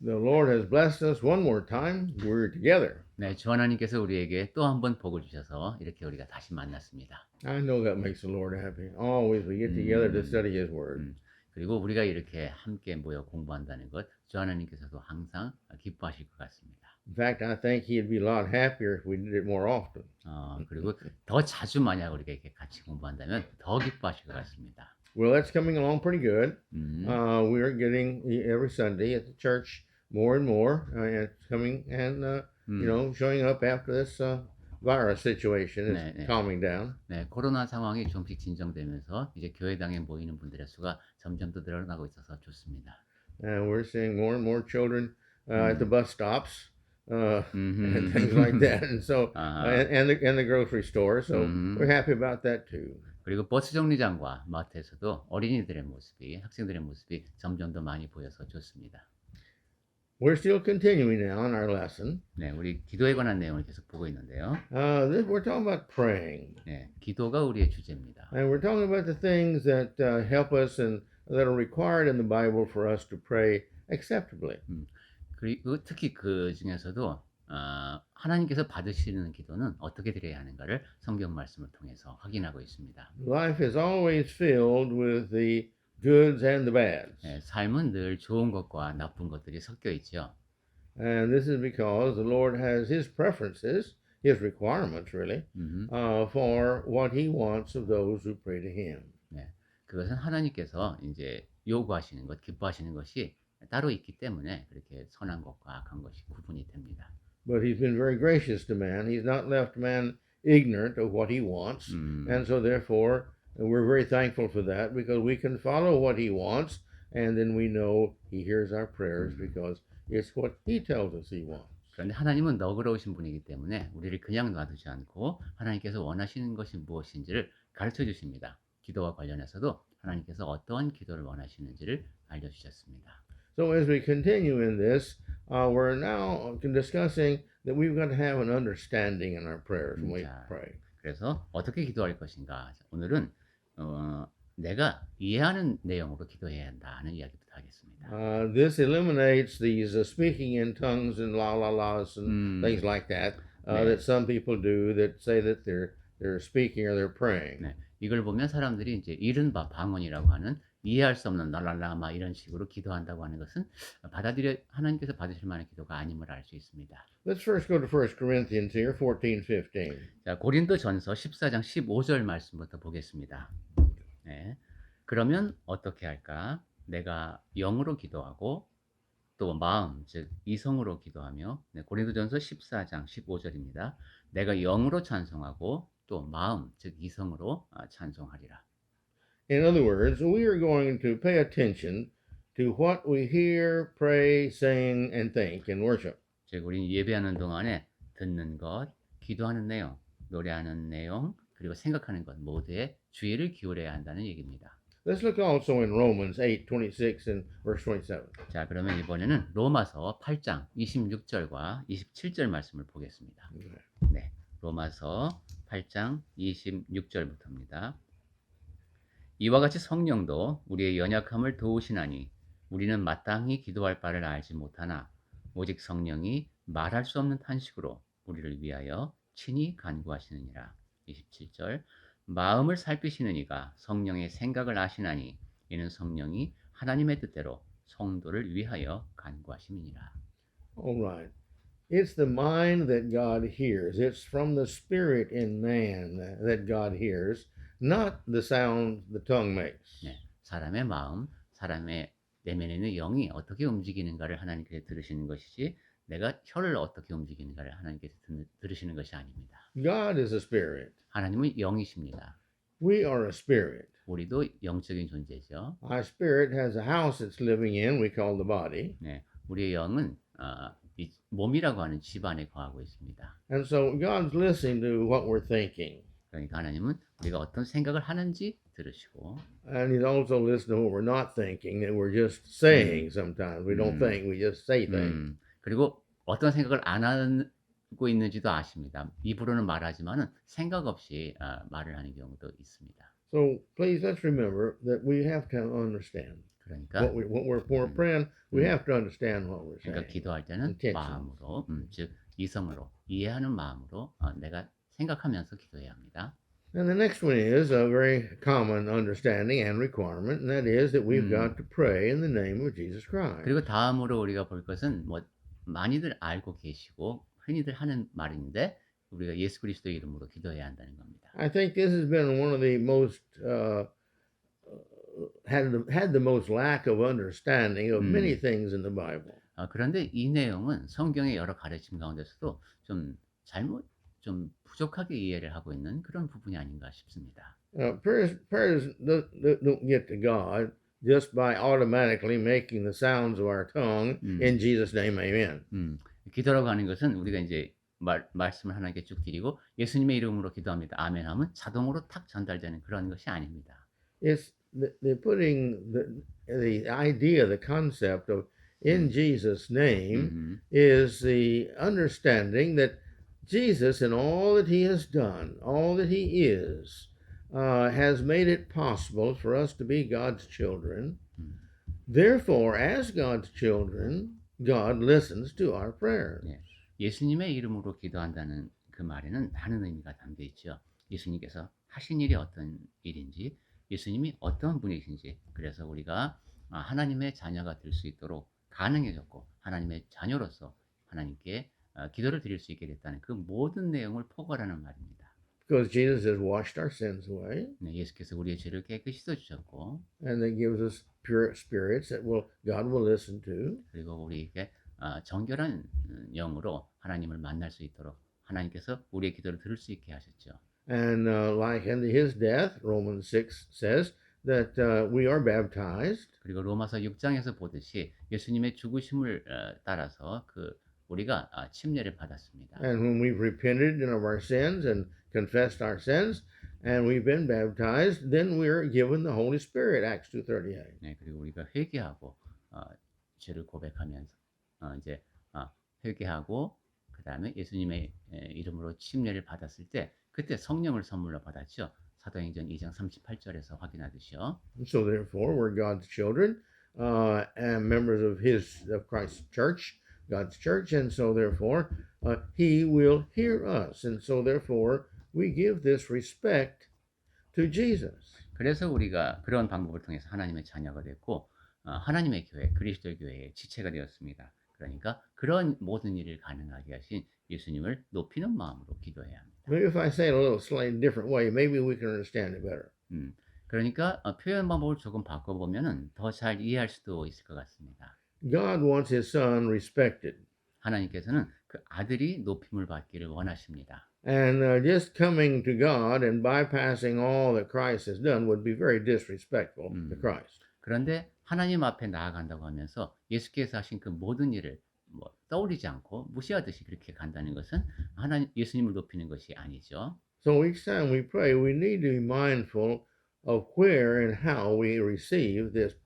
The Lord has blessed us one more time. We're together. 네, 주 하나님께서 우리에게 또 한 번 복을 주셔서 이렇게 우리가 다시 만났습니다. I know that makes the Lord happy. Always we get together to study His Word. 그리고 우리가 이렇게 함께 모여 공부한다는 것, 주 하나님께서도 항상 기뻐하실 것 같습니다. In fact, I think He'd be a lot happier if we did it more often. 그리고 더 자주 만약 우리가 이렇게 같이 공부한다면 더 기뻐하실 것 같습니다. Well, that's coming along pretty good. We're getting every Sunday at the church more and more. It's coming and showing up after this virus situation is calming down. 네, 코로나 상황이 좀씩 진정되면서 이제 교회당에 모이는 분들의 수가 점점 더 늘어나고 있어서 좋습니다. And we're seeing more and more children at the bus stops and things like that, and so and the grocery store. So we're happy about that too. 그리고 버스 정류장과 마트에서도 어린이들의 모습이, 학생들의 모습이 점점 더 많이 보여서 좋습니다. We're still continuing now in our lesson. 네, 우리 기도에 관한 내용을 계속 보고 있는데요. We're talking about praying. 네, 기도가 우리의 주제입니다. And we're talking about the things that help us and that are required in the Bible for us to pray acceptably. 그리고 특히 그 중에서도 하나님께서 받으시는 기도는 어떻게 드려야 하는가를 성경 말씀을 통해서 확인하고 있습니다. Life is always filled with the goods and the bads. 네, 삶은 늘 좋은 것과 나쁜 것들이 섞여 있죠. And this is because the Lord has His preferences, His requirements really, for what He wants of those who pray to Him. 네, 그것은 하나님께서 이제 요구하시는 것, 기뻐하시는 것이 따로 있기 때문에 그렇게 선한 것과 악한 것이 구분이 됩니다. But He's been very gracious to man. He's not left man ignorant of what he wants. And so therefore, we're very thankful for that because we can follow what He wants and then we know He hears our prayers because it's what He tells us He wants. 그런데 하나님은 너그러우신 분이기 때문에 우리를 그냥 놔두지 않고 하나님께서 원하시는 것이 무엇인지를 가르쳐 주십니다. 기도와 관련해서도 하나님께서 어떠한 기도를 원하시는지를 알려주셨습니다. So as we continue in this, we're now discussing that we've got to have an understanding in our prayers when we pray. 그래서 어떻게 기도할 것인가? 오늘은 내가 이해하는 내용으로 기도해야 한다는 이야기부터 하겠습니다. This eliminates these speaking in tongues and la la la's and things like that that some people do that say that they're speaking or they're praying. 네, 이걸 보면 사람들이 이제 이른바 방언이라고 하는 이해할 수 없는 랄랄라마 이런 식으로 기도한다고 하는 것은 하나님께서 받으실 만한 기도가 아님을 알 수 있습니다. Let's first go to 1 Corinthians here, 14:15. 자, 고린도전서 14장 15절 말씀부터 보겠습니다. 네. 그러면 어떻게 할까? 내가 영으로 기도하고 또 마음, 즉 이성으로 기도하며, 네, 고린도전서 14장 15절입니다. 내가 영으로 찬송하고 또 마음, 즉 이성으로 찬송하리라. In other words, we are going to pay attention to what we hear, pray, sing, and think in worship. 즉 우리는 예배하는 동안에 듣는 것, 기도하는 내용, 노래하는 내용, 그리고 생각하는 것 모두에 주의를 기울여야 한다는 얘기입니다. Let's look also in Romans 8:26 and verse 27. 자, 그러면 이번에는 로마서 8장 26절과 27절 말씀을 보겠습니다. 네, 로마서 8장 26절부터입니다. 이와 같이 성령도 우리의 연약함을 도우시나니 우리는 마땅히 기도할 바를 알지 못하나 오직 성령이 말할 수 없는 탄식으로 우리를 위하여 친히 간구하시느니라. 27절 마음을 살피시는 이가 성령의 생각을 아시나니 이는 성령이 하나님의 뜻대로 성도를 위하여 간구하심이니라. All right. It's the mind that God hears. It's from the spirit in man that God hears, not the sound the tongue makes. 네, 사람의 마음, 사람의 내면에 있는 영이 어떻게 움직이는가를 하나님께서 들으시는 것이지 내가 혀를 어떻게 움직이는가를 하나님께서 들으시는 것이 아닙니다. God is a spirit. 하나님은 영이십니다. We are a spirit. 우리도 영적인 존재죠. Our spirit has a house it's living in, we call the body. 네, 우리의 영은 이 몸이라고 하는 집 안에 거하고 있습니다. And so God's listening to what we're thinking. 그러니까 하나님은 우리가 어떤 생각을 하는지 들으시고 And He's also listening to what we're not thinking, that we're just saying sometimes. We don't think, we just say things. 그리고 어떤 생각을 안 하고 있는지도 아십니다. 입으로는 말하지만은 생각 없이 말을 하는 경우도 있습니다. So please let's remember that we have to understand. 그러니까 what we're praying, we have to understand what we're 그러니까 saying. 기도할 때는 intentions. 마음으로, 즉 이성으로 이해하는 마음으로 내가 생각하면서 기도해야 합니다. And the next one is a very common understanding and requirement, and that is that we've got to pray in the name of Jesus Christ. 그리고 다음으로 우리가 볼 것은 뭐 많이들 알고 계시고 흔히들 하는 말인데 우리가 예수 그리스도의 이름으로 기도해야 한다는 겁니다. I think this has been one of the most had the most lack of understanding of many things in the Bible. 그런데 이 내용은 성경의 여러 가르침 가운데서도 좀 부족하게 이해를 하고 있는 그런 부분이 아닌가 싶습니다. Prayers don't get to God just by automatically making the sounds of our tongue in Jesus' name, amen. 기도라고 하는 것은 우리가 이제 말씀을 하나님께 쭉 드리고 예수님의 이름으로 기도합니다. 아멘 하면 자동으로 탁 전달되는 그런 것이 아닙니다. It's they're putting the idea, the concept of in Jesus' name is the understanding that Jesus and all that he has done, all that he is, has made it possible for us to be God's children. Therefore, as God's children, God listens to our prayers. 네. 예수님의 이름으로 기도한다는 그 말에는 많은 의미가 담겨 있죠. 예수님께서 하신 일이 어떤 일인지, 예수님이 어떤 분이신지, 그래서 우리가 하나님의 자녀가 될 수 있도록 가능해졌고 하나님의 자녀로서 하나님께 기도를 드릴 수 있게 됐다는 그 모든 내용을 포괄하는 말입니다. Because Jesus has washed our sins away. 네, 예수께서 우리의 죄를 깨끗이 씻어주셨고, and that gives us pure spirits that God will listen to. 그리고 우리에게 정결한 영으로 하나님을 만날 수 있도록 하나님께서 우리의 기도를 들을 수 있게 하셨죠. And like unto his death, Romans 6 says that we are baptized. 그리고 로마서 6장에서 보듯이 예수님의 죽으심을 따라서 우리가 침례를 받았습니다. And when we've repented of our sins and confessed our sins, and we've been baptized, then we're given the Holy Spirit, Acts 2:38. 네, 그리고 우리가 회개하고 죄를 고백하면서 이제 회개하고 그 다음에 예수님의 이름으로 침례를 받았을 때 그때 성령을 선물로 받았죠. 사도행전 2장 38절에서 확인하듯이요. So therefore, we're God's children and members of Christ's church, God's church, and so therefore, He will hear us, and so therefore, we give this respect to Jesus. 그래서 우리가 그런 방법을 통해서 하나님의 자녀가 됐고 하나님의 교회, 그리스도의 교회의 지체가 되었습니다. 그러니까 그런 모든 일을 가능하게 하신 예수님을 높이는 마음으로 기도해야 합니다. Maybe if I say it a little slightly different way, maybe we can understand it better. 그러니까 표현 방법을 조금 바꿔보면은 더 잘 이해할 수도 있을 것 같습니다. God wants His Son respected. 하나님께서는 그 아들이 높임을 받기를 원하십니다. And just coming to God and bypassing all that Christ has done would be very disrespectful to Christ. 그런데 하나님 앞에 나아간다고 하면서 예수께서 하신 그 모든 일을 떠올리지 않고 무시하듯이 그렇게 간다는 것은 예수님을 높이는 것이 아니죠. So each time we pray, we need to be mindful of where and how we receive this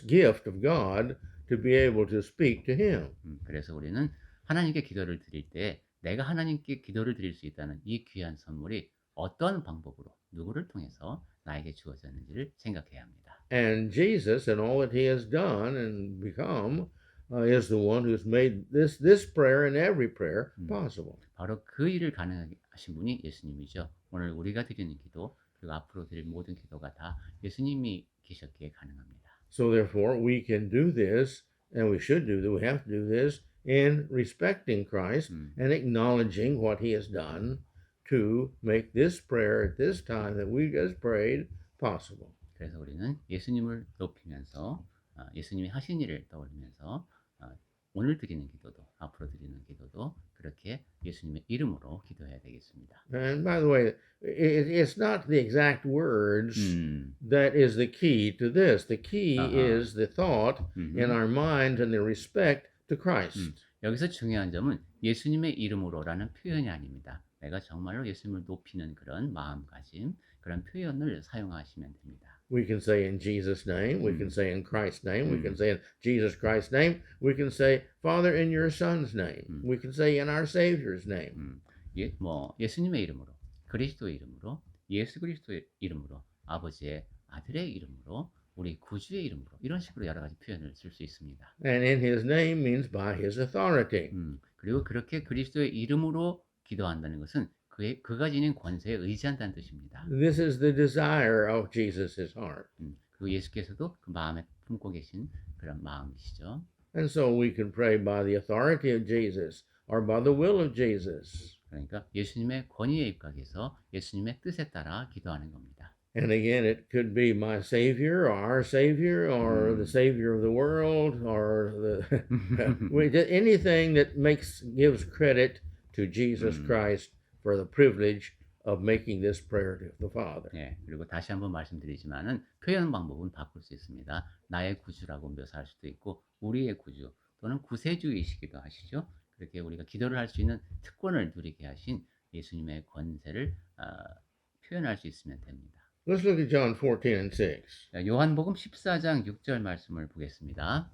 gift of God to be able to speak to Him. 그래서 우리는 하나님께 기도를 드릴 때 내가 하나님께 기도를 드릴 수 있다는 이 귀한 선물이 어떤 방법으로 누구를 통해서 나에게 주어졌는지를 생각해야 합니다. And Jesus and all that He has done and become is the one who's made this prayer and every prayer possible. 바로 그 일을 가능하게 하신 분이 예수님이죠. 오늘 우리가 드리는 기도 그리고 앞으로 드릴 모든 기도가 다 예수님이 계셨기에 가능합니다. So therefore, we can do this, and we should do this. We have to do this in respecting Christ and acknowledging what He has done to make this prayer at this time that we just prayed possible. 그래서 우리는 예수님을 높이면서 예수님이 하신 일을 떠올리면서 오늘 드리는 기도도 앞으로 드리는 기도도 그렇게 예수님의 이름으로 기도해야 되겠습니다. And by the way, it's not the exact words that is the key to this. The key is the thought in our mind and the respect to Christ. 여기서 중요한 점은 예수님의 이름으로라는 표현이 아닙니다. 내가 정말로 예수님을 높이는 그런 마음가짐, 그런 표현을 사용하시면 됩니다. We can say in Jesus' name, we can say in Christ's name, we can say in Jesus Christ's name, we can say, Father, in your Son's name, we can say in our Savior's name. 예수님의 이름으로, 그리스도의 이름으로, 예수 그리스도의 이름으로, 아버지의 아들의 이름으로 우리 구주의 이름으로 이런 식으로 여러 가지 표현을 쓸 수 있습니다. And in his name means by his authority. 그리고 그렇게 그리스도의 이름으로 기도한다는 것은 그가 지닌 권세에 의지한다는 뜻입니다. This is the desire of Jesus' heart. 그리고 예수께서도 그 마음에 품고 계신 그런 마음이시죠. And so we can pray by the authority of Jesus or by the will of Jesus. 그러니까 예수님의 권위에 입각해서 예수님의 뜻에 따라 기도하는 겁니다. And again, it could be my Savior or our Savior or the Savior of the world or anything that gives credit to Jesus Christ for the privilege of making this prayer to the Father. 네, 그리고 다시 한번 말씀드리지만은 표현 방법은 바꿀 수 있습니다. 나의 구주라고 묘사할 수도 있고 우리의 구주 또는 구세주이시기도 하시죠. 그렇게 우리가 기도를 할 수 있는 특권을 누리게 하신 예수님의 권세를 표현할 수 있으면 됩니다. Let's look at John 14 and 6. 요한복음 14장 6절 말씀을 보겠습니다.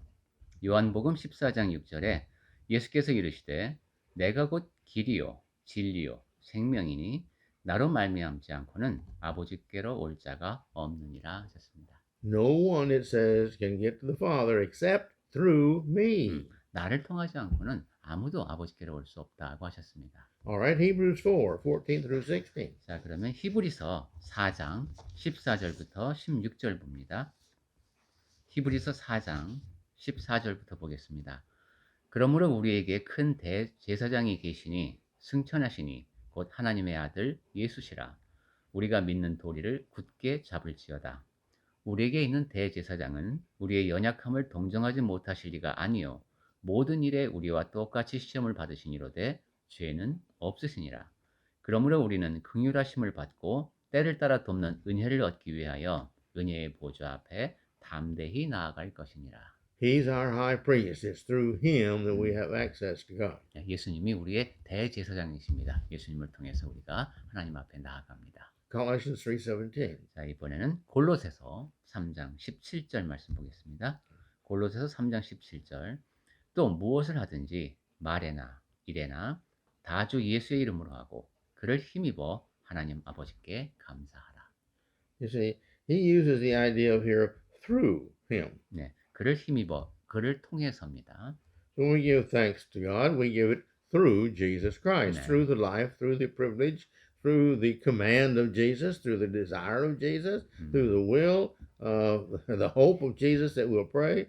요한복음 14장 6절에 예수께서 이르시되 내가 곧 길이요 진리요 생명이니 나로 말미암지 않고는 아버지께로 올 자가 없느니라 하셨습니다. No one, it says, can get to the Father except through me. 나를 통하지 않고는 아무도 아버지께로 올 수 없다고 하셨습니다. All right, Hebrews 4, 14 through 16. 자, 그러면 히브리서 4장 14절부터 16절 봅니다. 히브리서 4장 14절부터 보겠습니다. 그러므로 우리에게 큰 대제사장이 계시니 승천하시니 곧 하나님의 아들 예수시라. 우리가 믿는 도리를 굳게 잡을지어다. 우리에게 있는 대제사장은 우리의 연약함을 동정하지 못하실 리가 아니요 모든 일에 우리와 똑같이 시험을 받으시니로되 죄는 없으시니라. 그러므로 우리는 긍휼하심을 받고 때를 따라 돕는 은혜를 얻기 위하여 은혜의 보좌 앞에 담대히 나아갈 것이니라. He's our high priest. It's through him that we have access to God. 예수님이 우리의 대제사장이십니다. 예수님을 통해서 우리가 하나님 앞에 나아갑니다. Colossians 3:17. 자, 이번에는 골로새서 3장 17절 말씀 보겠습니다. 골로새서 3장 17절. 또 무엇을 하든지 말에나 일에나 다 주 예수의 이름으로 하고 그를 힘입어 하나님 아버지께 감사하라. You see, he uses the idea of here through him. 네, 그를 힘입어 그를 통해서입니다. So when we give thanks to God, we give it through Jesus Christ, Amen. through the life, through the privilege, through the command of Jesus, through the desire of Jesus, through the will, the hope of Jesus that we'll pray.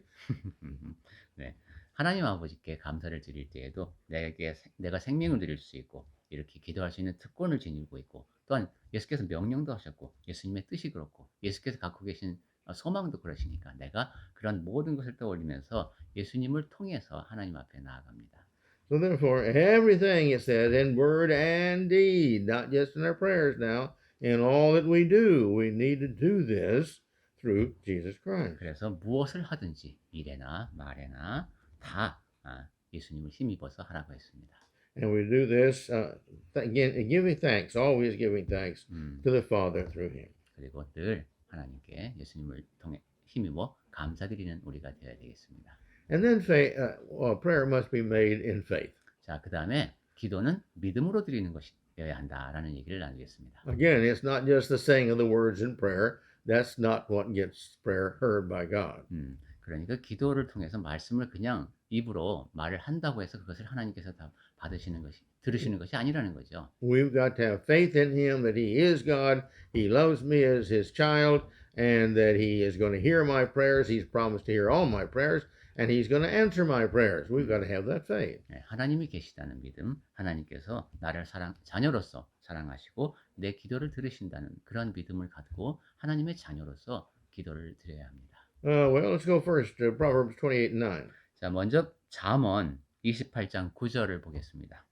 네, 하나님 아버지께 감사를 드릴 때에도 내가 생명을 드릴 수 있고 이렇게 기도할 수 있는 특권을 지니고 있고 또한 예수께서 명령도 하셨고 예수님의 뜻이 그렇고 예수께서 갖고 계신 소망도 그러시니까 내가 그런 모든 것을 떠올리면서 예수님을 통해서 하나님 앞에 나아갑니다. So therefore, everything it says in word and deed, not just in our prayers now, in all that we do, we need to do this through Jesus Christ. 그래서 무엇을 하든지 일에나 말에나 다 예수님을 힘입어서 하라고 했습니다. And we do this, again, giving thanks, always giving thanks to the Father through him. 그리고 늘 하나님께 예수님을 통해 힘입어 감사드리는 우리가 되어야 되겠습니다. And then prayer must be made in faith. 자, 그 다음에 기도는 믿음으로 드리는 것이어야 한다라는 얘기를 나누겠습니다. Again, it's not just the saying of the words in prayer. That's not what gets prayer heard by God. 그러니까 기도를 통해서 말씀을 그냥 입으로 말을 한다고 해서 그것을 하나님께서 다 들으시는 것이 아니라는 거죠. We've got to have faith in him that he is God, he loves me as his child, and that he is going to hear my prayers. He's promised to hear all my prayers, and he's going to answer my prayers. We've got to have that faith. 네, 하나님이 계시다는 믿음, 하나님께서 나를 자녀로서 사랑하시고 내 기도를 들으신다는 그런 믿음을 갖고 하나님의 자녀로서 기도를 드려야 합니다. Well, let's go first to Proverbs 28:9. 자, 먼저 잠언 28장 9절을 보겠습니다.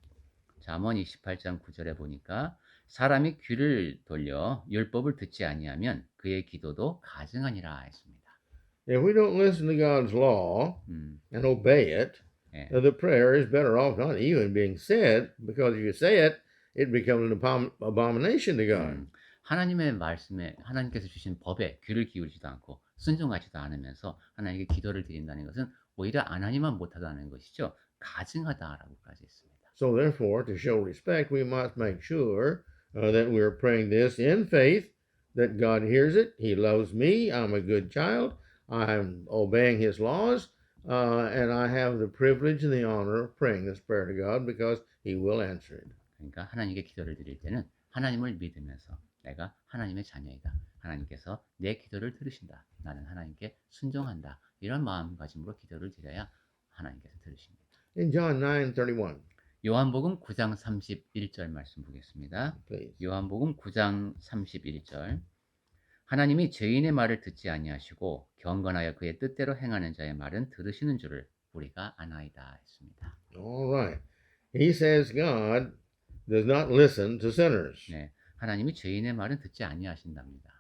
잠언 28장 9절에 보니까 사람이 귀를 돌려 율법을 듣지 아니하면 그의 기도도 가증하니라 했습니다. If we don't listen to God's law and obey it, 예. the prayer is better off not even being said, because if you say it, it becomes an abomination to God. 하나님의 말씀에 하나님께서 주신 법에 귀를 기울이지도 않고 순종하지도 않으면서 하나님께 기도를 드린다는 것은 오히려 하나님만 못하다는 것이죠. 가증하다라고까지 했습니다. So therefore, to show respect, we must make sure that we're praying this in faith, that God hears it. He loves me. I'm a good child. I'm obeying His laws. And I have the privilege and the honor of praying this prayer to God because He will answer it. 그러니까 하나님께 기도를 드릴 때는 하나님을 믿으면서 내가 하나님의 자녀이다. 하나님께서 내 기도를 들으신다. 나는 하나님께 순종한다. 이런 마음가짐으로 기도를 드려야 하나님께서 들으십니다. In John 9:31, 요한복음 9장 31절 말씀 보겠습니다. please. 요한복음 9장 31절. 하나님이 죄인의 말을 듣지 아니하시고 경건하여 그의 뜻대로 행하는 자의 말은 들으시는 줄을 우리가 아나이다 했습니다. All right. He says God does not listen to sinners. 네, 하나님이 죄인의 말은 듣지 아니하신답니다.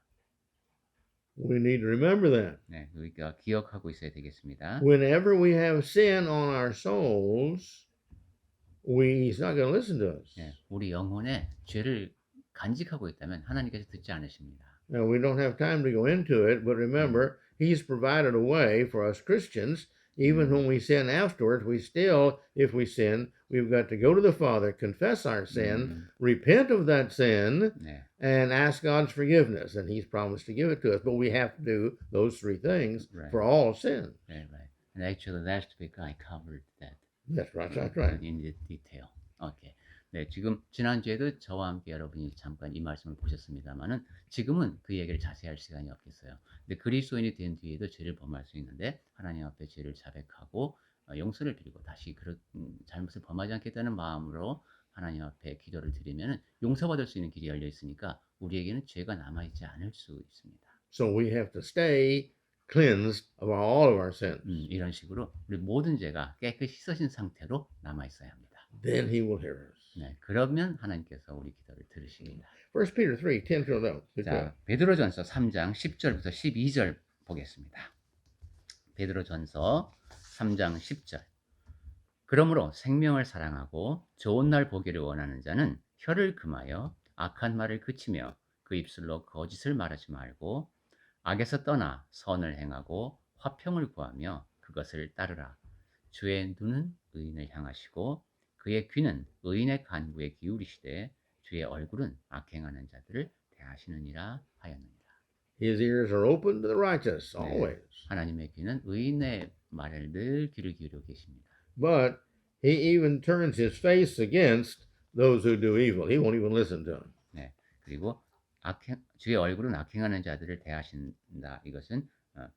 We need to remember that. 네, 우리가 기억하고 있어야 되겠습니다. Whenever we have sin on our souls, He's not going to listen to us. 네, 우리 영혼에 죄를 간직하고 있다면 하나님께서 듣지 않으십니다. Now, we don't have time to go into it, but remember, He's provided a way for us Christians. Even when we sin afterwards, we still, if we sin, we've got to go to the Father, confess our sin, repent of that sin, 네, and ask God's forgiveness. And He's promised to give it to us. But we have to do those three things Right. for all sin. right, right. And actually, last week I covered that. That's right. That's right. In detail. Okay. 네, 지금 지난주에도 저와 함께 여러분이 잠깐 이 말씀을 보셨습니다만은 지금은 그 얘기를 자세히 할 시간이 없겠어요. 근데 그리스도인이 된 뒤에도 죄를 범할 수 있는데 하나님 앞에 죄를 자백하고 용서를 빌고 다시 그런 잘못을 범하지 않겠다는 마음으로 하나님 앞에 기도를 드리면 용서받을 수 있는 길이 열려 있으니까 우리에게는 죄가 남아 있지 않을 수 있습니다. So we have to stay cleansed of all of our sins. 이런 식으로 우리 모든 죄가 깨끗이 씻어진 상태로 남아 있어야 합니다. Then He will hear us. 네, 그러면 하나님께서 우리 기도를 들으십니다. 1 Peter 3, 10 through 11. 자, 베드로전서 3장 10절부터 12절 보겠습니다. 베드로전서 3장 10절. 그러므로 생명을 사랑하고 좋은 날 보기를 원하는 자는 혀를 금하여 악한 말을 그치며 그 입술로 거짓을 말하지 말고 악에서 떠나 선을 행하고 화평을 구하며 그것을 따르라. 주의 눈은 의인을 향하시고 그의 귀는 의인의 간구에 기울이시되 주의 얼굴은 악행하는 자들을 대하시느니라 하였느니라. His ears are open to the righteous, always. 하나님의 귀는 의인의 말을 늘 귀를 기울여 계십니다. But He even turns His face against those who do evil. He won't even listen to them. 네, 그리고 주의 얼굴은 악행하는 자들을 대하신다. 이것은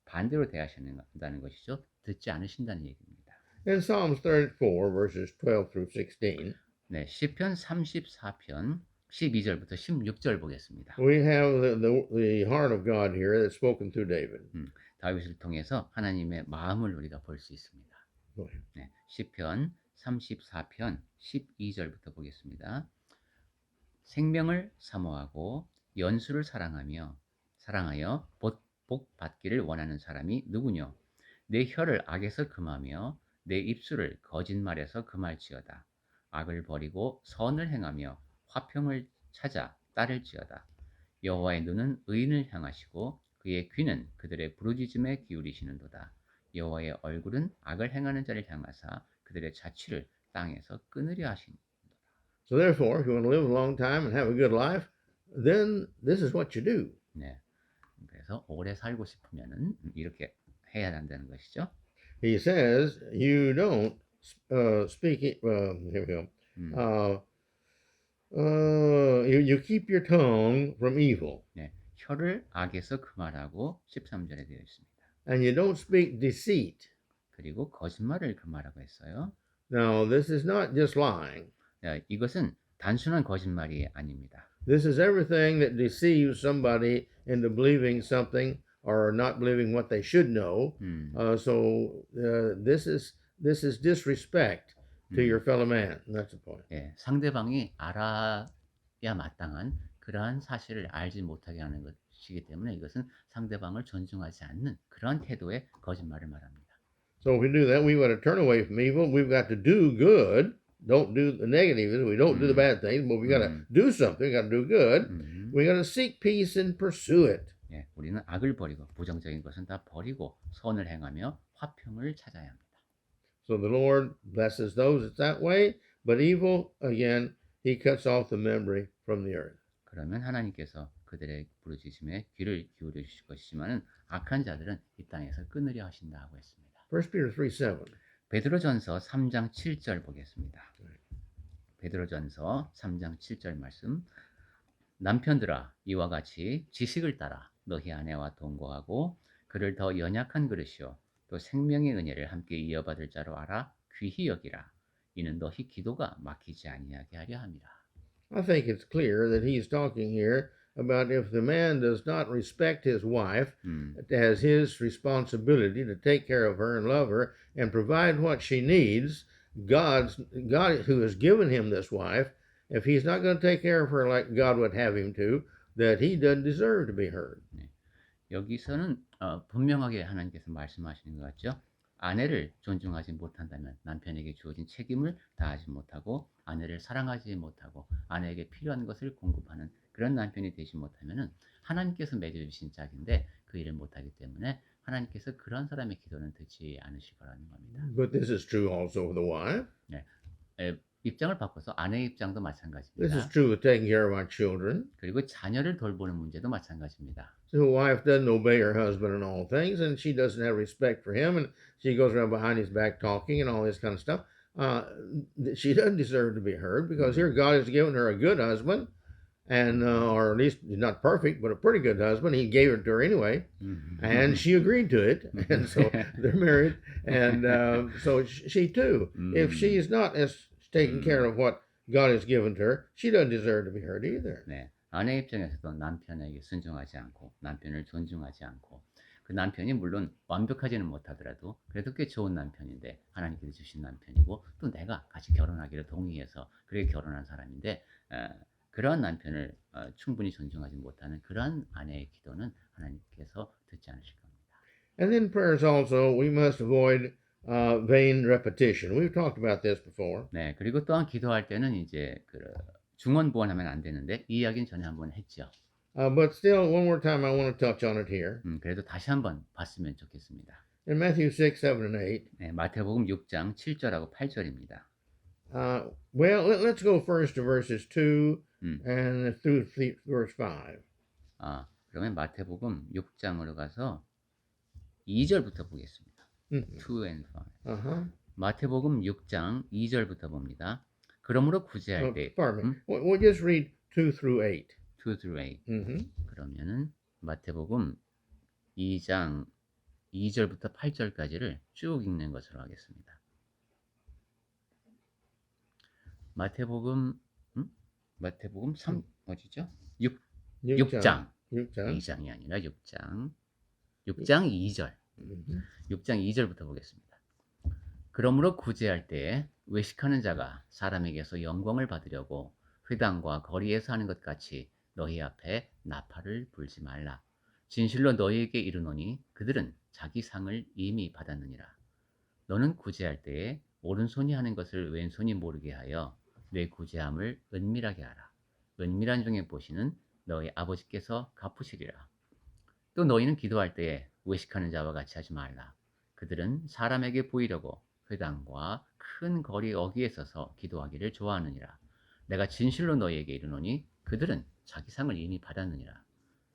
반대로 대하신다는 것이죠. 듣지 않으신다는 얘기입니다. In Psalms 34, verses 12 through 16, 네, 시편 34편 12절부터 16절 보겠습니다. we have the heart of God here that's spoken through David. 다윗을 통해서 하나님의 마음을 우리가 볼 수 있습니다. Go ahead. 네, 시편 34편 12절부터 보겠습니다. 생명을 사모하고 연수를 사랑하여 복 받기를 원하는 사람이 누구뇨? 내 혀를 악에서 금하며 내 입술을 거짓말에서 금할지어다. 악을 버리고 선을 행하며 화평을 찾아 따를지어다. 여호와의 눈은 의인을 향하시고 그의 귀는 그들의 부르짖음에 기울이시는도다. 여호와의 얼굴은 악을 행하는 자를 향하사 그들의 자취를 땅에서 끊으려 하시는도다. So therefore, if you want to live a long time and have a good life, then this is what you do. 네, 그래서 오래 살고 싶으면은 이렇게 해야 한다는 것이죠. He says you don't speak. Here we go. You keep your tongue from evil. 네, 혀를 악에서 금하라고 13절에 되어 있습니다. And you don't speak deceit. 그리고 거짓말을 금하라고 했어요. Now, this is not just lying. 네, 이것은 단순한 거짓말이 아닙니다. This is everything that deceives somebody into believing something or not believing what they should know. This is disrespect to your fellow man. And that's the point. 예, 상대방이 알아야 마땅한 그러한 사실을 알지 못하게 하는 것이기 때문에 이것은 상대방을 존중하지 않는 그러한 태도의 거짓말을 말합니다. So if we do that, we've got to turn away from evil. We've got to do good. Don't do the negative. We don't do the bad things, but we got to do something. We got to do good. We got to seek peace and pursue it. 예, 우리는 악을 버리고 부정적인 것은 다 버리고 선을 행하며 화평을 찾아야 합니다. So the Lord blesses those that's that way, but evil, again, He cuts off the memory from the earth. 그러면 하나님께서 그들의 부르짖음에 귀를 기울여 주실 것이지만은 악한 자들은 이 땅에서 끊으려 하신다 하고 했습니다. 1 Peter 3:7. 베드로전서 3장 7절 보겠습니다. 베드로전서 3장 7절 말씀. 남편들아 이와 같이 지식을 따라 너희 아내와 동거하고 그를 더 연약한 그릇이요 또 생명의 은혜를 함께 이어받을 자로 알아 귀히 여기라. 이는 너희 기도가 막히지 아니하게 하려 함이라. I think it's clear that he's talking here about if the man does not respect his wife as his responsibility to take care of her and love her and provide what she needs, God who has given him this wife, if he's not going to take care of her like God would have him to, that he doesn't deserve to be heard. 여기서는 분명하게 하나님께서 말씀하시는 것 같죠. 아내를 존중하지 못한다면 남편에게 주어진 책임을 다하지 못하고 아내를 사랑하지 못하고 아내에게 필요한 것을 공급하는 그런 남편이 되지 못하면은 하나님께서 맺어주신 짝인데 그 일을 못하기 때문에 하나님께서 그런 사람의 기도는 듣지 않으실 거라는 겁니다. But this is true also of the wife. 네. 입장을 바꿔서 아내의 입장도 This 마찬가지입니다. is true with taking care of our children. 그리고 자녀를 돌보는 문제도 마찬가지입니다. So a wife doesn't obey her husband in all things, and she doesn't have respect for him, and she goes around behind his back talking and all this kind of stuff. She doesn't deserve to be heard because here God has given her a good husband, and or at least not perfect, but a pretty good husband. He gave it to her anyway, and she agreed to it, and so they're married. And so she too, if she is not as taking care of what God has given to her, she doesn't deserve to be heard either. 네. 아내 입장에서도 남편에게 순종하지 않고 남편을 존중하지 않고 그 남편이 물론 완벽하지는 못하더라도 그래도 꽤 좋은 남편인데 하나님께서 주신 남편이고 또 내가 같이 결혼하기를 동의해서 그렇게 결혼한 사람인데 그러한 남편을 충분히 존중하지 못하는 그러한 아내의 기도는 하나님께서 듣지 않으실 겁니다. And then prayers also, we must avoid vain repetition. We've talked about this before. 네, 그리고 또한 기도할 때는 이제 중언부언하면 안 되는데 이 이야기는 전에 한번 했죠. But still, one more time, I want to touch on it here. 그래도 다시 한번 봤으면 좋겠습니다. In Matthew 6, 7, and 8. 네, 마태복음 6장 7절하고 8절입니다. Well, let's go first to verses 2 and through verse 5. 그러면 마태복음 6장으로 가서 2절부터 보겠습니다. 2 and 5. Uh-huh. 마태복음 6장 2절부터 봅니다. 그러므로 구제할 때 Pardon me. We'll just read 2 through 8. 2 through 8. Mm-hmm. 그러면은 마태복음 2장 2절부터 8절까지를 쭉 읽는 것으로 하겠습니다. 마태복음 3 어디죠? 6장. 2장이 아니라 6장 2절. 6장 2절부터 보겠습니다. 그러므로 구제할 때 외식하는 자가 사람에게서 영광을 받으려고 회당과 거리에서 하는 것 같이 너희 앞에 나팔을 불지 말라. 진실로 너희에게 이르노니 그들은 자기 상을 이미 받았느니라. 너는 구제할 때에 오른손이 하는 것을 왼손이 모르게 하여 내 구제함을 은밀하게 하라. 은밀한 중에 보시는 너희 아버지께서 갚으시리라. 또 너희는 기도할 때에 외식하는 자와 같이 하지 말라. 그들은 사람에게 보이려고 회당과 큰 거리 어귀에 서서 기도하기를 좋아하느니라. 내가 진실로 너희에게 이르노니 그들은 자기 상을 이미 받았느니라.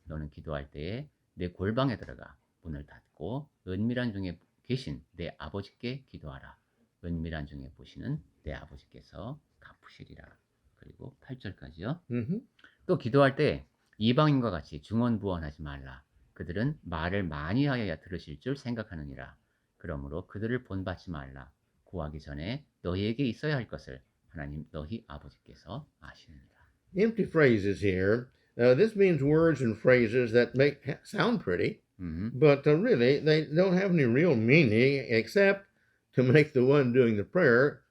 너는 기도할 때에 내 골방에 들어가 문을 닫고 은밀한 중에 계신 내 아버지께 기도하라. 은밀한 중에 보시는 내 아버지께서 갚으시리라. 그리고 8절까지요. 또 기도할 때 이방인과 같이 중언부언하지 말라. 그들은 말을 많이 하여야 들으실 줄 생각하느니라. 그러므로 그들을 본받지 말라. 구하기 전에 너희에게 있어야 할 것을 하나님 너희 아버지께서 아시느니라. Empty phrases here. This means words and phrases that sound pretty, but really they don't have any real meaning except to make the one doing the prayer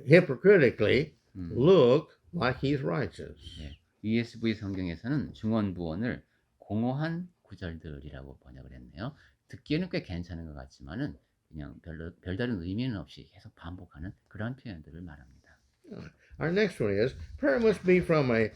hypocritically look like he's righteous. 네. ESV 성경에서는 중언부언을 공허한 구절들이라고 번역을 했네요. 듣기에는 꽤 괜찮은 것 같지만은 그냥 별다른 의미는 없이 계속 반복하는 그런 표현들을 말합니다. Our next one is prayer must be from a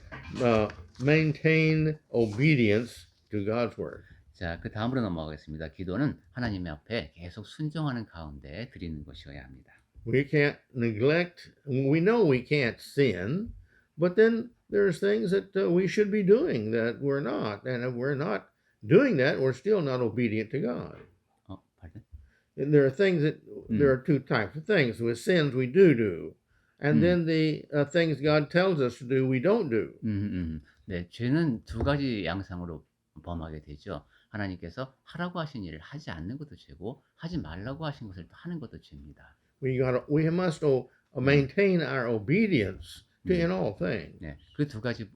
maintained obedience to God's word. 자, 그 다음으로 넘어가겠습니다. 기도는 하나님 앞에 계속 순종하는 가운데 드리는 것이어야 합니다. We can't neglect. We know we can't sin, but then there's things that we should be doing that we're not. And if we're not doing that, we're still not obedient to God. pardon? And there are things that, there 음, are two types of things. With sins, we do. And 음, then the things God tells us to do, we don't do. 네, 죄는 두 가지 양상으로 범하게 되죠. 하나님께서 하라고 하신 일을 하지 않는 것도 죄고, 하지 말라고 하신 것을 또 하는 것도 죄입니다. We must maintain our obedience to in 음, all things. 네, 그 두 가지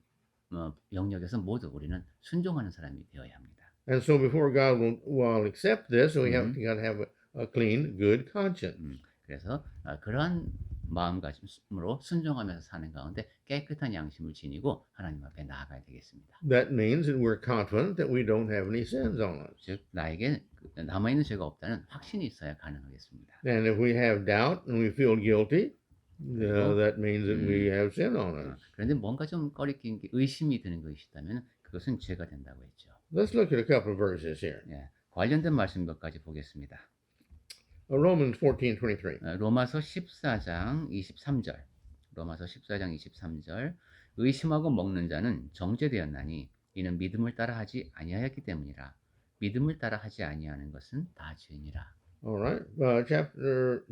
영역에서 모두 우리는 순종하는 사람이 되어야 합니다. And so before God will accept this, we have 음. got to have a clean, good conscience. 그래서 그러한 마음가짐으로 순종하면서 사는 가운데 깨끗한 양심을 지니고 하나님 앞에 나아가야 되겠습니다. That means that we're confident that we don't have any sins on us. 즉 나에게 남아있는 죄가 없다는 확신이 있어야 가능하겠습니다. And if we have doubt and we feel guilty, 그리고 that means that we have sin on us. 그런데 뭔가 좀 꺼리낀 게 의심이 드는 것이 있다면 그것은 죄가 된다고 했죠. Let's look at a couple of verses here. 예, 관련된 말씀 몇 가지 보겠습니다. Romans 14:23. 로마서 14장 23절. 로마서 14장 23절. 의심하고 먹는 자는 정죄되었나니 이는 믿음을 따라 하지 아니하였기 때문이라. 믿음을 따라 하지 아니하는 것은 다 죄니라. All right.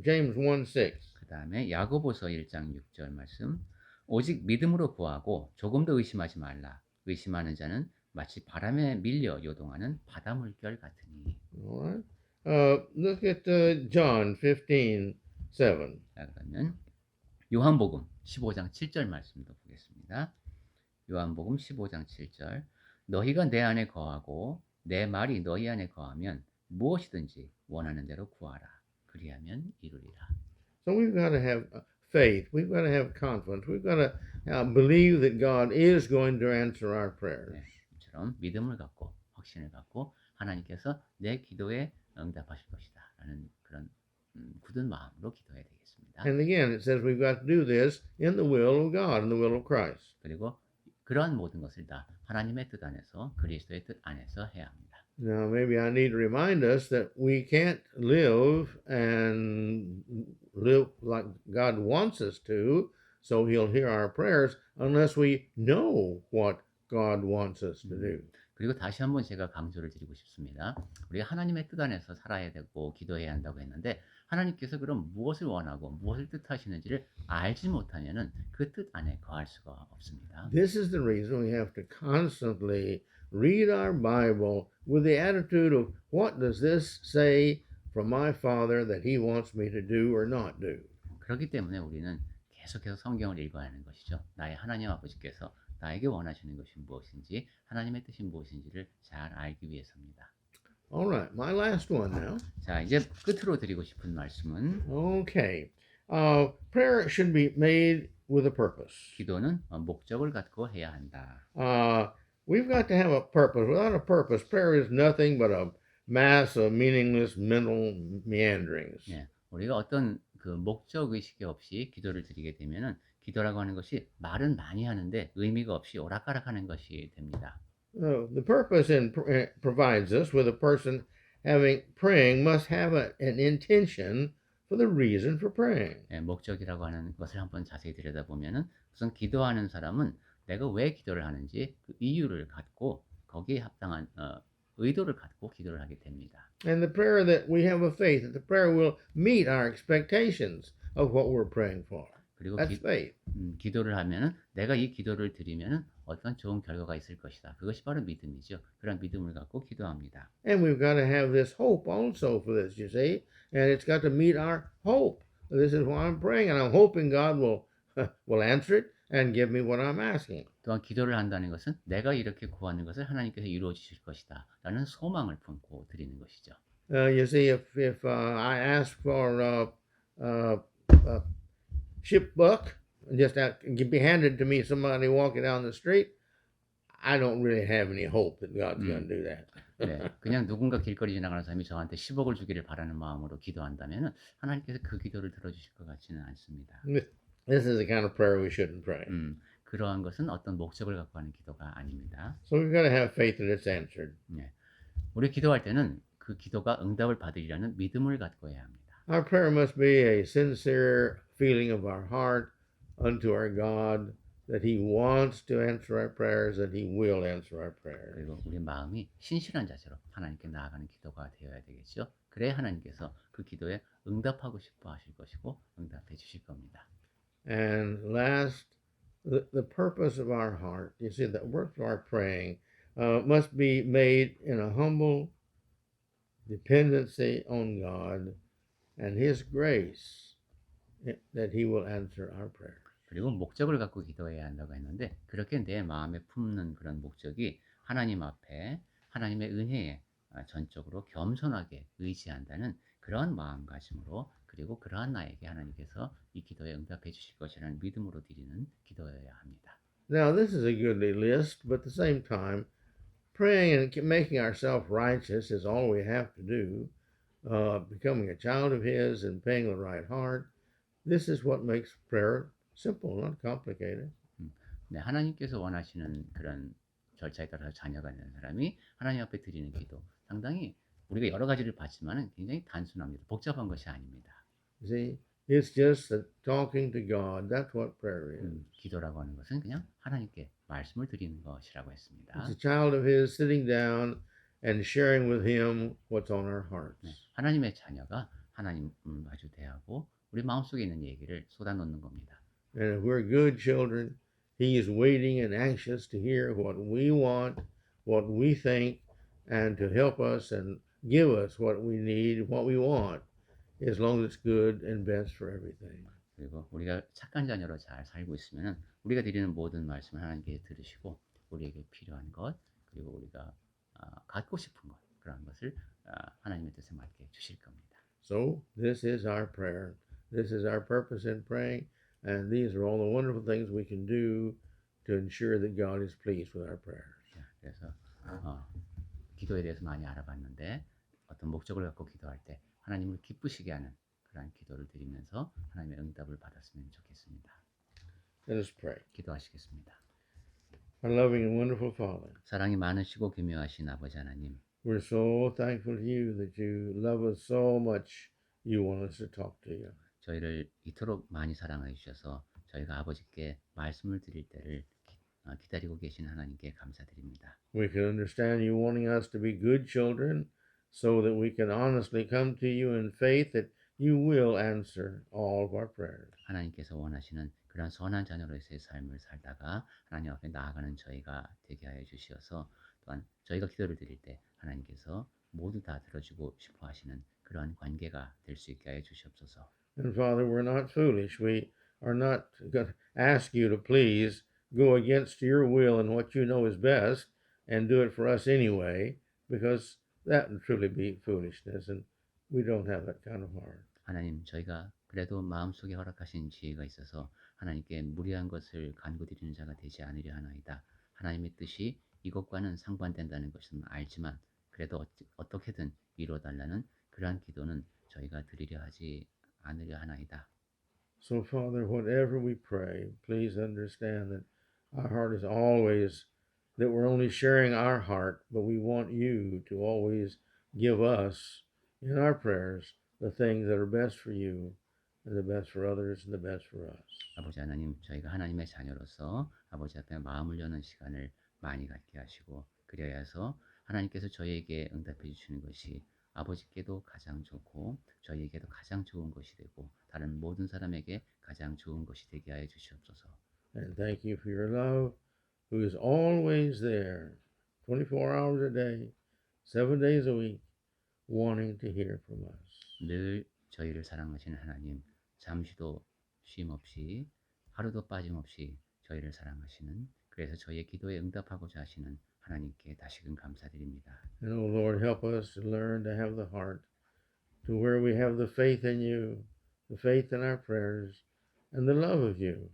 James 1:6. 그다음에 야고보서 1장 6절 말씀. 오직 믿음으로 구하고 조금도 의심하지 말라. 의심하는 자는 마치 바람에 밀려 요동하는 바닷물결 같으니. All right. Look at John 15:7. 자, 그러면 요한복음 15장 7절 말씀도 보겠습니다. 요한복음 15장 7절. 너희가 내 안에 거하고 내 말이 너희 안에 거하면 무엇이든지 원하는 대로 구하라. 그리하면 이루리라. So we've got to have faith. We've got to have confidence. We've got to believe that God is going to answer our prayers. 네, 이처럼 믿음을 갖고 확신을 갖고 하나님께서 내 기도에 응답하실 것이다 라는 그런 굳은 마음으로 기도해야 되겠습니다. And again, it says we've got to do this in the will of God, in the will of Christ. 그리고 그러한 모든 것을 다 하나님의 뜻 안에서 그리스도의 뜻 안에서 해야 합니다. Now, maybe I need to remind us that we can't live like God wants us to, so He'll hear our prayers unless we know what God wants us to do. 그리고 다시 한번 제가 강조를 드리고 싶습니다. 우리가 하나님의 뜻 안에서 살아야 되고 기도해야 한다고 했는데 하나님께서 그럼 무엇을 원하고 무엇을 뜻하시는지를 알지 못하면은 그 뜻 안에 거할 수가 없습니다. This is the reason we have to constantly read our Bible with the attitude of what does this say from my Father that He wants me to do or not do. 그렇기 때문에 우리는 계속해서 성경을 읽어야 하는 것이죠. 나의 하나님 아버지께서 나에게 원하시는 것이 무엇인지 하나님의 뜻이 무엇인지를 잘 알기 위해서입니다. All right, my last one now. 자, 이제 끝으로 드리고 싶은 말씀은 Okay. Prayer should be made with a purpose. 기도는 목적을 갖고 해야 한다. We've got to have a purpose. Without a purpose, prayer is nothing but a mass of meaningless mental meanderings. 예, 우리가 어떤 그 목적 의식이 없이 기도를 드리게 되면은 기도라고 하는 것이 말은 많이 하는데 의미가 없이 오락가락하는 것이 됩니다. The purpose provides us with a person praying must have an intention for the reason for praying. 예, 목적이라고 하는 것을 한번 자세히 들여다보면은 우선 기도하는 사람은 내가 왜 기도를 하는지 그 이유를 갖고 거기에 합당한 의도를 갖고 기도를 하게 됩니다. And the prayer that we have a faith that the prayer will meet our expectations of what we're praying for. 그리고 That's faith. 기도를 하면은 내가 이 기도를 드리면은 어떤 좋은 결과가 있을 것이다. 그것이 바로 믿음이죠. 그런 믿음을 갖고 기도합니다. And we've got to have this hope also for this, you see. And it's got to meet our hope. This is why I'm praying, and I'm hoping God will answer it and give me what I'm asking. 또한 기도를 한다는 것은 내가 이렇게 구하는 것을 하나님께서 이루어 주실 것이다. 라는 소망을 품고 드리는 것이죠. You see, if I ask for a shipbuck, just be handed to me somebody walking down the street, I don't really have any hope that God's going to do that. 네, 그냥 누군가 길거리 지나가는 사람이 저한테 10억을 주기를 바라는 마음으로 기도한다면 하나님께서 그 기도를 들어주실 것 같지는 않습니다. This is the kind of prayer we shouldn't pray. 그러한 것은 어떤 목적을 갖고 하는 기도가 아닙니다. So we've got to have faith that it's answered. 네, 우리 기도할 때는 그 기도가 응답을 받으리라는 믿음을 갖고 해야 합니다. Our prayer must be a sincere feeling of our heart unto our God that He wants to answer our prayers, and He will answer our prayers. 그리고 우리 마음이 신실한 자세로 하나님께 나아가는 기도가 되어야 되겠죠. 그래야 하나님께서 그 기도에 응답하고 싶어 하실 것이고 응답해 주실 겁니다. And last, the purpose of our heart, you see, the work of our praying must be made in a humble dependency on God and His grace that He will answer our prayers. 그리고 목적을 갖고 기도해야 한다고 했는데 그렇게 내 마음에 품는 그런 목적이 하나님 앞에 하나님의 은혜에 전적으로 겸손하게 의지한다는 그런 마음가짐으로 그리고 그러한 나에게 하나님께서 이 기도에 응답해 주실 것이라는 믿음으로 드리는 기도여야 합니다. Now, this is a goodly list, but at the same time, praying and making ourselves righteous is all we have to do. Becoming a child of His and paying the right heart. This is what makes prayer simple, not complicated. 네, 하나님께서 원하시는 그런 절차에 따라서 자녀가 되는 사람이 하나님 앞에 드리는 기도 상당히 우리가 여러 가지를 봤지만 굉장히 단순합니다. 복잡한 것이 아닙니다. You see, it's just that talking to God. That's what prayer is. 기도라고 하는 것은 그냥 하나님께 말씀을 드리는 것이라고 했습니다. It's a child of His sitting down and sharing with Him what's on our hearts. 네, 하나님의 자녀가 하나님을 마주 대하고 우리 마음속에 있는 얘기를 쏟아놓는 겁니다. And if we're good children, He is waiting and anxious to hear what we want, what we think, and to help us and give us what we need, what we want, as long as it's good and best for everything. 그리고 우리가 착한 자녀로 잘 살고 있으면 우리가 드리는 모든 말씀을 하나님께 들으시고 우리에게 필요한 것 그리고 우리가 갖고 싶은 것 그런 것을 하나님의 뜻에 맞게 주실 겁니다. So this is our prayer. This is our purpose in praying, and these are all the wonderful things we can do to ensure that God is pleased with our prayers. 그래서 기도에 대해서 많이 알아봤는데 어떤 목적을 갖고 기도할 때 하나님을 기쁘시게 하는 그러한 기도를 드리면서 하나님의 응답을 받았으면 좋겠습니다. Let us pray. 기도하시겠습니다. Our loving and wonderful Father, 사랑이 많으시고 교묘하신 아버지 하나님, we're so thankful to you that you love us so much. You want us to talk to you. 저희를 이토록 많이 사랑해 주셔서 저희가 아버지께 말씀을 드릴 때를 기다리고 계신 하나님께 감사드립니다. We can understand you wanting us to be good children so that we can honestly come to you in faith that you will answer all of our prayers. 하나님께서 원하시는 그런 선한 자녀로서의 삶을 살다가 하나님 앞에 나아가는 저희가 되게 하여 주시어서 또한 저희가 기도를 드릴 때 하나님께서 모두 다 들어주고 싶어 하시는 그러한 관계가 될 수 있게 하여 주시옵소서. And Father, we're not foolish. We are not going to ask you to please go against your will and what you know is best and do it for us anyway, because that would truly be foolishness, and we don't have that kind of heart. 하나님, 저희가 그래도 마음속에 허락하신 지혜가 있어서 하나님께 무리한 것을 간구드리는 자가 되지 않으려 하나이다. 하나님의 뜻이 이것과는 상반된다는 것은 알지만 그래도 어떻게든 이루어달라는 그러한 기도는 저희가 드리려 하지 않으려 하나이다. So, Father, whatever we pray, please understand that our heart is always, that we're only sharing our heart, but we want you to always give us, in our prayers, the things that are best for you, and the best for others, and the best for us. 아버지 하나님, 저희가 하나님의 자녀로서 아버지 앞에 마음을 여는 시간을 많이 갖게 하시고 그래야 해서 하나님께서 저희에게 응답해 주시는 것이 아버지께도 가장 좋고 저희에게도 가장 좋은 것이 되고 다른 모든 사람에게 가장 좋은 것이 되게 하여 주시옵소서. And thank you for your love, who is always there, 24 hours a day, 7 days a week, wanting to hear from us. 늘 저희를 사랑하시는 하나님, 잠시도 쉼 없이 하루도 빠짐없이 저희를 사랑하시는 그래서 저희의 기도에 응답하고자 하시는 하나님께 다시금 감사드립니다. And oh Lord, help us to learn to have the heart to where we have the faith in you, the faith in our prayers, and the love of you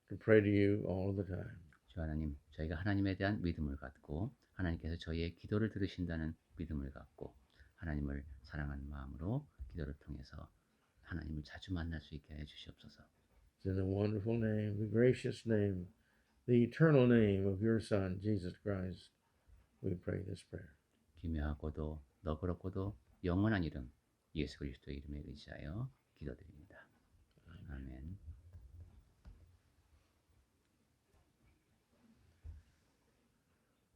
to pray to you all the time. 주 하나님, 저희가 하나님에 대한 믿음을 갖고 하나님께서 저희의 기도를 들으신다는 믿음을 갖고 하나님을 사랑하는 마음으로 기도를 통해서 하나님을 자주 만날 수 있게 해 주시옵소서. It's in the wonderful name, the gracious name, the eternal name of your Son, Jesus Christ, we pray this prayer. 기묘하고도 너그럽고도 영원한 이름 예수 그리스도의 이름에 의지하여 기도드립니다. 아멘.